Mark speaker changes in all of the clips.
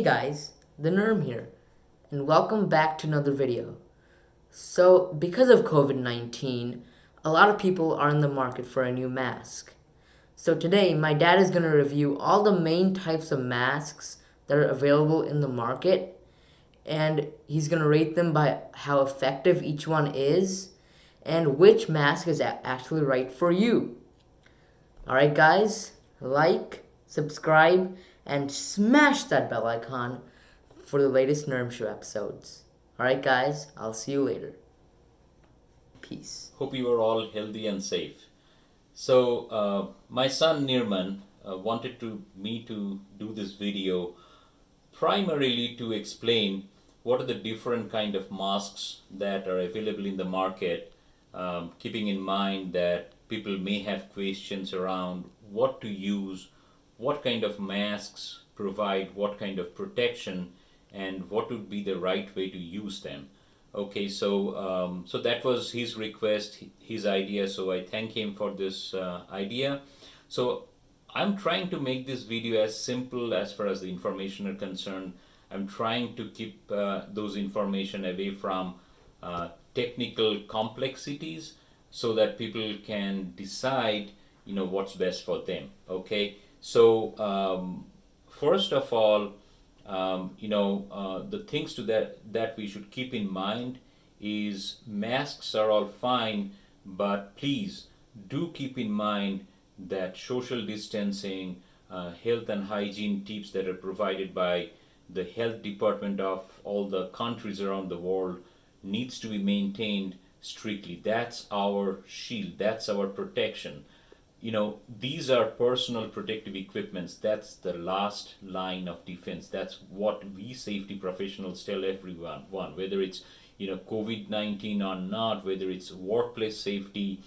Speaker 1: guys, the Nirm here, and welcome back to another video. So, because of COVID-19, a lot of people are in the market for a new mask. So today, my dad is going to review all the main types of masks that are available in the market, and he's going to rate them by how effective each one is, and which mask is actually right for you. Alright guys, like, subscribe, and smash that bell icon for the latest Nirm Show episodes. Alright guys, I'll see you later. Peace.
Speaker 2: Hope you are all healthy and safe. So my son Nirman wanted me to do this video primarily to explain what are the different kind of masks that are available in the market, keeping in mind that people may have questions around what to use, what kind of masks provide what kind of protection, and what would be the right way to use them. Okay, so that was his request, his idea. So I thank him for this idea. So I'm trying to make this video as simple as far as the information are concerned. I'm trying to keep those information away from technical complexities so that people can decide, what's best for them. Okay, so first of all, the things that we should keep in mind is masks are all fine, but please do keep in mind that social distancing, health and hygiene tips that are provided by the health department of all the countries around the world needs to be maintained strictly. That's our shield, that's our protection. These are personal protective equipments. That's the last line of defense. That's what we safety professionals tell everyone, whether it's COVID-19 or not, whether it's workplace safety,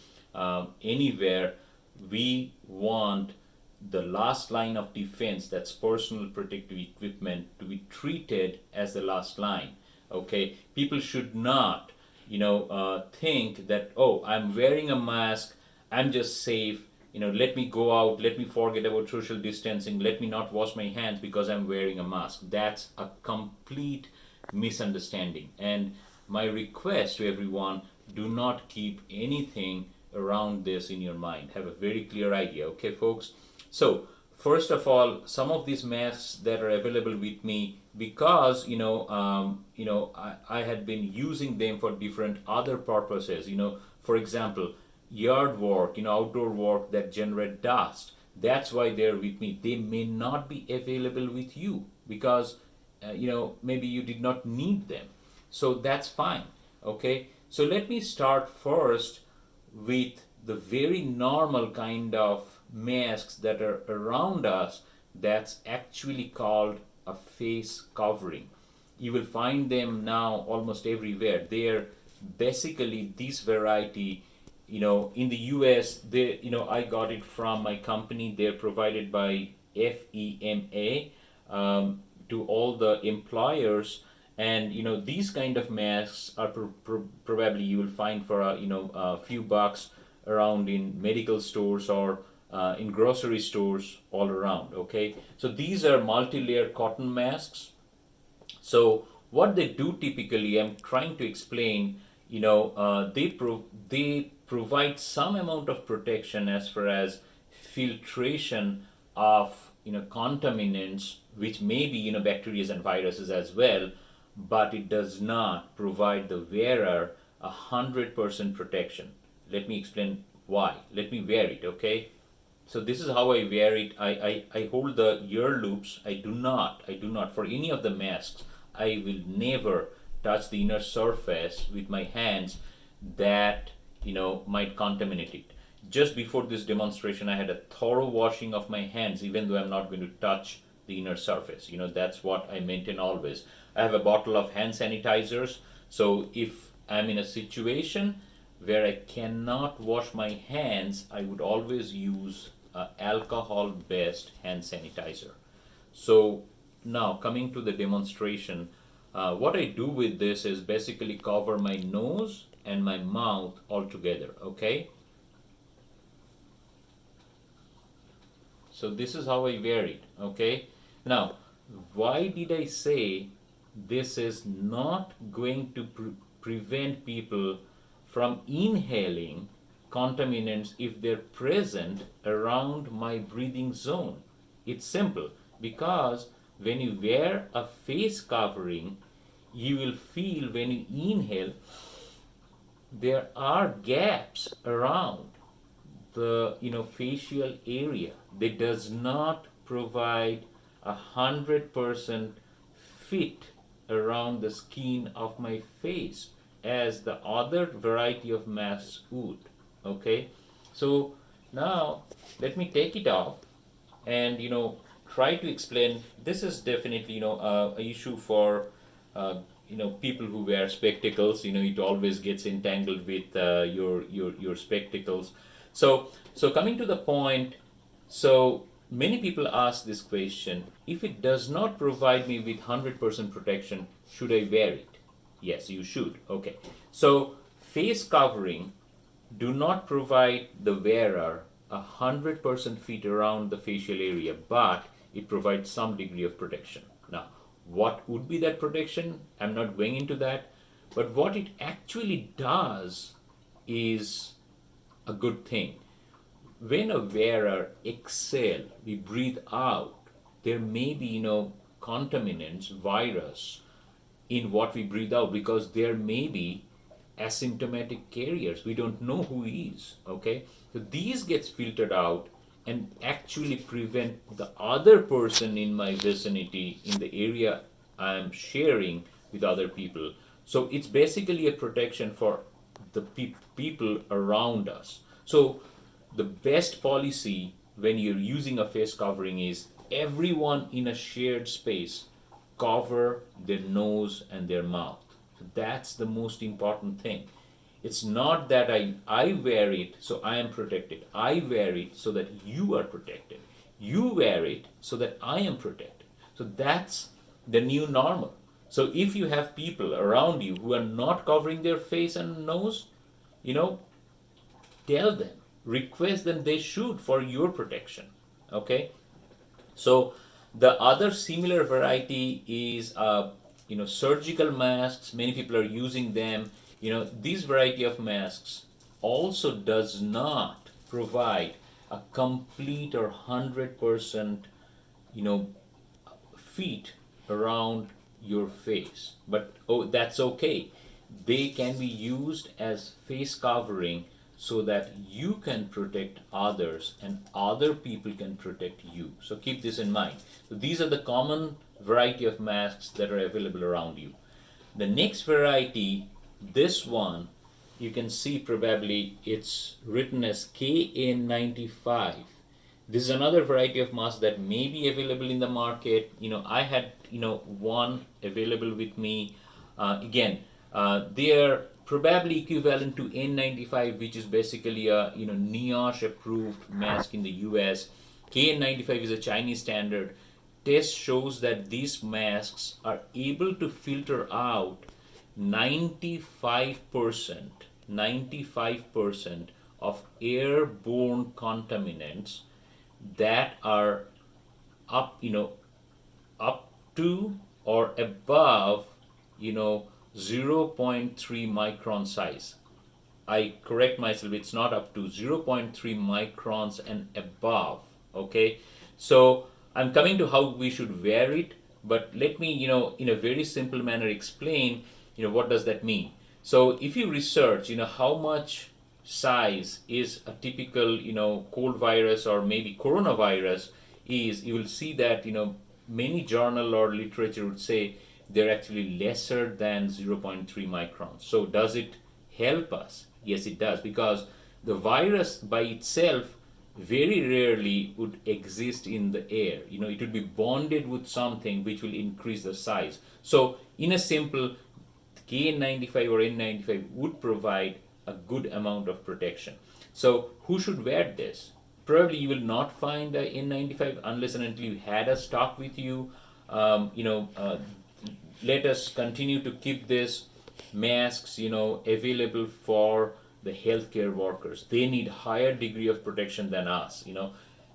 Speaker 2: anywhere, we want the last line of defense, that's personal protective equipment, to be treated as the last line. Okay, people should not think that, oh, I'm wearing a mask, I'm just safe, let me go out, let me forget about social distancing, let me not wash my hands because I'm wearing a mask. That's a complete misunderstanding. And my request to everyone, do not keep anything around this in your mind. Have a very clear idea, okay, folks? So, first of all, some of these masks that are available with me, because I had been using them for different other purposes. For example, yard work, outdoor work that generate dust. That's why they're with me. They may not be available with you because maybe you did not need them. So that's fine. Okay. So let me start first with the very normal kind of masks that are around us. That's actually called a face covering. You will find them now almost everywhere. They're basically this variety. In the US, I got it from my company. They're provided by FEMA to all the employers, and these kind of masks are probably you will find for a few bucks around in medical stores or in grocery stores all around. Okay, so these are multi-layer cotton masks. So what they do typically, I'm trying to explain. They provide some amount of protection as far as filtration of contaminants, which may be bacteria and viruses as well, but it does not provide the wearer 100% protection. Let me explain why. Let me wear it, okay? So this is how I wear it. I hold the ear loops. I do not for any of the masks, I will never touch the inner surface with my hands that might contaminate it. Just before this demonstration, I had a thorough washing of my hands, even though I'm not going to touch the inner surface. That's what I maintain always. I have a bottle of hand sanitizers, so if I'm in a situation where I cannot wash my hands, I would always use alcohol-based hand sanitizer. So now coming to the demonstration, what I do with this is basically cover my nose and my mouth all together, okay? So this is how I wear it, okay? Now, why did I say this is not going to prevent people from inhaling contaminants if they're present around my breathing zone? It's simple, because when you wear a face covering, you will feel when you inhale there are gaps around the facial area. They does not provide 100% fit around the skin of my face as the other variety of masks would. Okay, so now let me take it off and try to explain. This is definitely a issue for people who wear spectacles. It always gets entangled with your spectacles. So coming to the point, so many people ask this question: if it does not provide me with 100% protection, should I wear it? Yes, you should. Okay, so face covering do not provide the wearer 100% fit around the facial area, but it provides some degree of protection. Now, what would be that protection? I'm not going into that, but what it actually does is a good thing. When a wearer exhale, we breathe out, there may be contaminants, virus in what we breathe out, because there may be asymptomatic carriers. We don't know who is. Okay, so these gets filtered out and actually prevent the other person in my vicinity, in the area I'm sharing with other people. So it's basically a protection for the people around us. So the best policy when you're using a face covering is everyone in a shared space cover their nose and their mouth. So that's the most important thing. It's not that I wear it so I am protected. I wear it so that you are protected. You wear it so that I am protected. So that's the new normal. So if you have people around you who are not covering their face and nose, you know, tell them, request them they should for your protection. Okay? So the other similar variety is surgical masks. Many people are using them. This variety of masks also does not provide a complete or 100% you know feet around your face, but that's okay. They can be used as face covering so that you can protect others and other people can protect you. So keep this in mind. So these are the common variety of masks that are available around you. The next variety, this one, you can see probably it's written as K895. This is another variety of mask that may be available in the market. I had one available with me. They are probably equivalent to N95, which is basically a NIOSH approved mask in the US. K95 is a Chinese standard. Test shows that these masks are able to filter out 95% of airborne contaminants that are up to or above you know 0.3 micron size. I correct myself, it's not up to 0.3 microns and above. Okay, so I'm coming to how we should wear it, but let me in a very simple manner explain what does that mean. So if you research how much size is a typical cold virus or maybe coronavirus is, you will see that many journal or literature would say they're actually lesser than 0.3 microns. So does it help us? Yes, it does, because the virus by itself very rarely would exist in the air. It would be bonded with something which will increase the size. So in a simple, K95 or N95 would provide a good amount of protection. So who should wear this? Probably you will not find a N95 unless and until you had a stock with you. Let us continue to keep this masks available for the healthcare workers. They need higher degree of protection than us.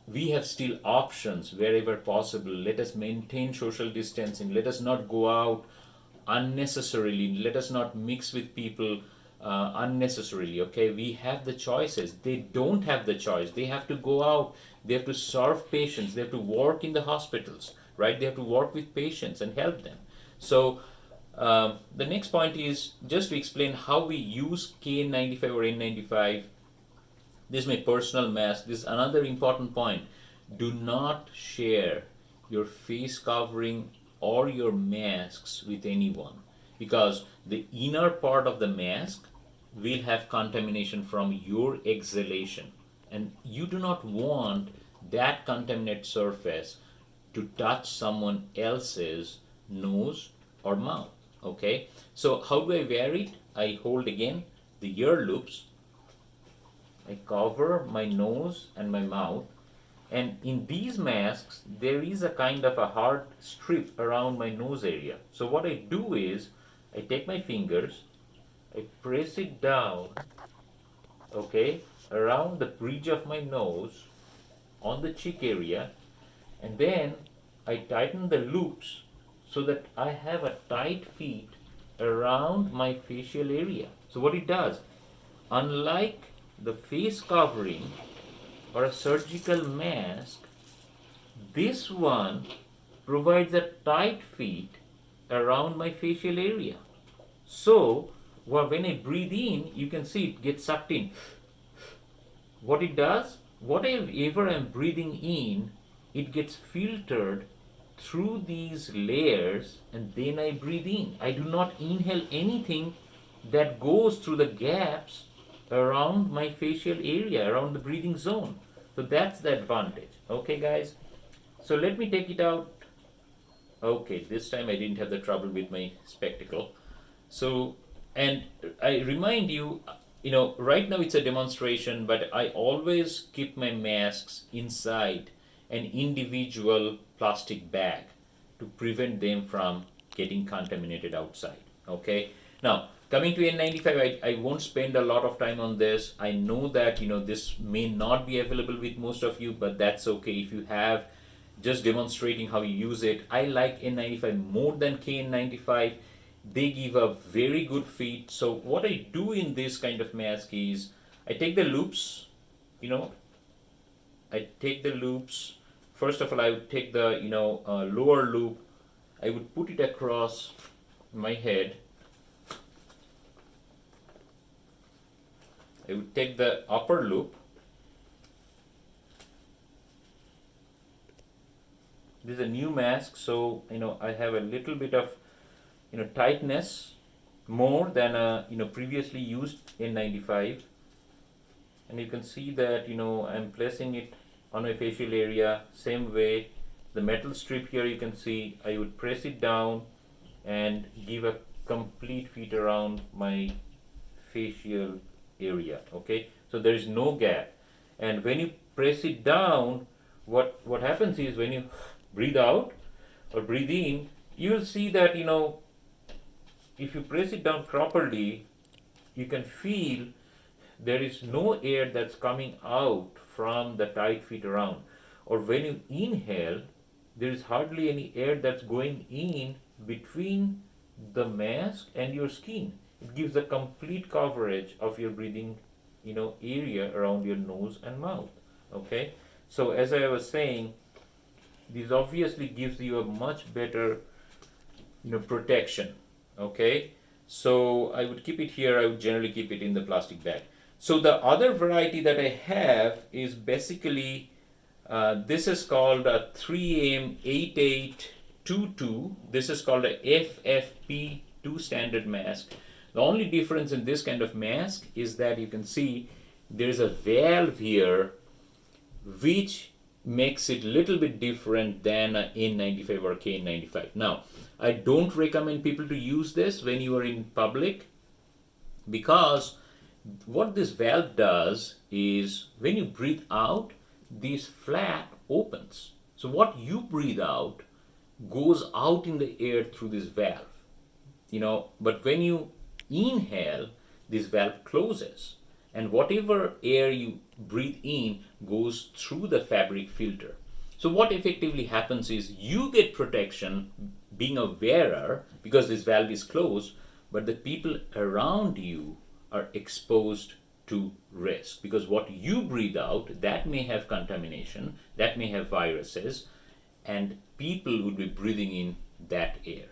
Speaker 2: we have still options wherever possible. Let us maintain social distancing. Let us not go out unnecessarily. Let us not mix with people unnecessarily. Okay, we have the choices. They don't have the choice. They have to go out. They have to serve patients. They have to work in the hospitals, right? They have to work with patients and help them. So the next point is just to explain how we use K95 or N95. This is my personal mask. This is another important point. Do not share your face covering or your masks with anyone, because the inner part of the mask will have contamination from your exhalation, and you do not want that contaminated surface to touch someone else's nose or mouth. Okay, so how do I wear it? I hold again the ear loops. I cover my nose and my mouth, and in these masks there is a kind of a hard strip around my nose area. So what I do is I take my fingers, I press it down, okay, around the bridge of my nose on the cheek area, and then I tighten the loops so that I have a tight fit around my facial area. So what it does, unlike the face covering or a surgical mask, this one provides a tight fit around my facial area. So when I breathe in, you can see it gets sucked in. What it does, whatever I'm breathing in, it gets filtered through these layers, and then I breathe in. I do not inhale anything that goes through the gaps around my facial area, around the breathing zone. So that's the advantage. Okay, guys? So let me take it out. Okay, this time I didn't have the trouble with my spectacle. So, and I remind you, right now it's a demonstration, but I always keep my masks inside an individual plastic bag to prevent them from getting contaminated outside. Okay, now coming to N95, I won't spend a lot of time on this. I know that this may not be available with most of you, but that's okay. If you have, just demonstrating how you use it. I like N95 more than KN95. They give a very good fit. So what I do in this kind of mask is I take the loops, First of all, I would take the lower loop. I would put it across my head. I would take the upper loop. This is a new mask, so I have a little bit of tightness more than a previously used N95, and you can see that I'm placing it on my facial area. Same way, the metal strip here, you can see I would press it down and give a complete fit around my facial area. Okay, so there is no gap, and when you press it down, what happens is when you breathe out or breathe in, you will see that if you press it down properly, you can feel there is no air that's coming out from the tight fit around. Or when you inhale, there is hardly any air that's going in between the mask and your skin. It gives a complete coverage of your breathing area around your nose and mouth. Okay, so as I was saying, this obviously gives you a much better protection. Okay, so I would keep it here. I would generally keep it in the plastic bag. So the other variety that I have is basically this is called a 3M8822. This is called a FFP2 standard mask. The only difference in this kind of mask is that you can see there's a valve here which makes it a little bit different than a N95 or K95. Now, I don't recommend people to use this when you are in public, because what this valve does is when you breathe out, this flap opens. So what you breathe out goes out in the air through this valve. But when you inhale, this valve closes, and whatever air you breathe in goes through the fabric filter. So what effectively happens is you get protection being a wearer because this valve is closed, but the people around you are exposed to risk because what you breathe out, that may have contamination, that may have viruses, and people would be breathing in that air.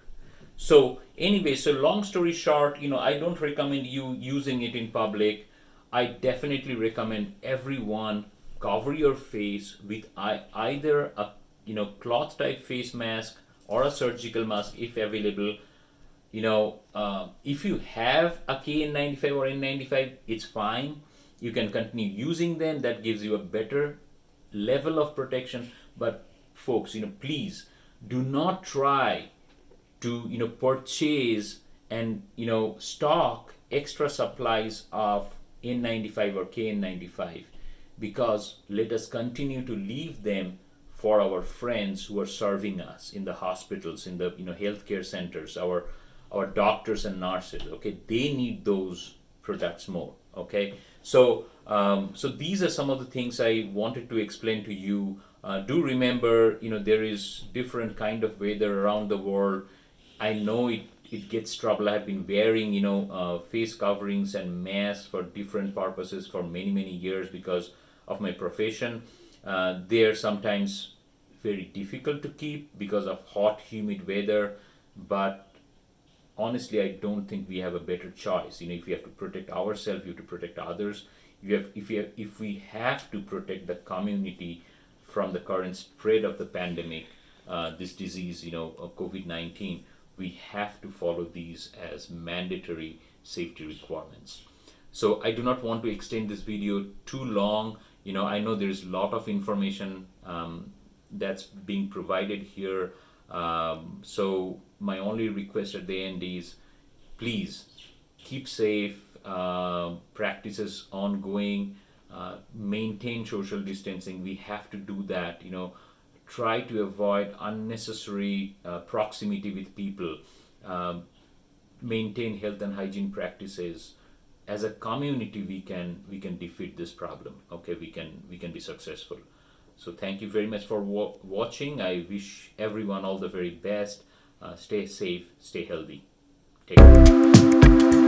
Speaker 2: So anyway, so long story short, I don't recommend you using it in public. I definitely recommend everyone cover your face with either a cloth type face mask or a surgical mask if available. If you have a KN95 or N95, it's fine. You can continue using them. That gives you a better level of protection. But folks, please do not try to purchase and stock extra supplies of N95 or KN95 because let us continue to leave them for our friends who are serving us in the hospitals, in the healthcare centers, our doctors and nurses. Okay, they need those products more. Okay, so these are some of the things I wanted to explain to you. Do remember, there is different kind of weather around the world. I know it gets trouble. I've been wearing face coverings and masks for different purposes for many years because of my profession. They are sometimes very difficult to keep because of hot, humid weather, but honestly, I don't think we have a better choice. If we have to protect ourselves, we have to protect others. If we have to protect the community from the current spread of the pandemic, this disease, of COVID-19, we have to follow these as mandatory safety requirements. So I do not want to extend this video too long. I know there is a lot of information that's being provided here. So my only request at the end is please keep safe, practices ongoing, maintain social distancing. We have to do that. Try to avoid unnecessary proximity with people, maintain health and hygiene practices. As a community, we can defeat this problem. Okay, we can be successful. So thank you very much for watching. I wish everyone all the very best. Stay safe, stay healthy. Take care.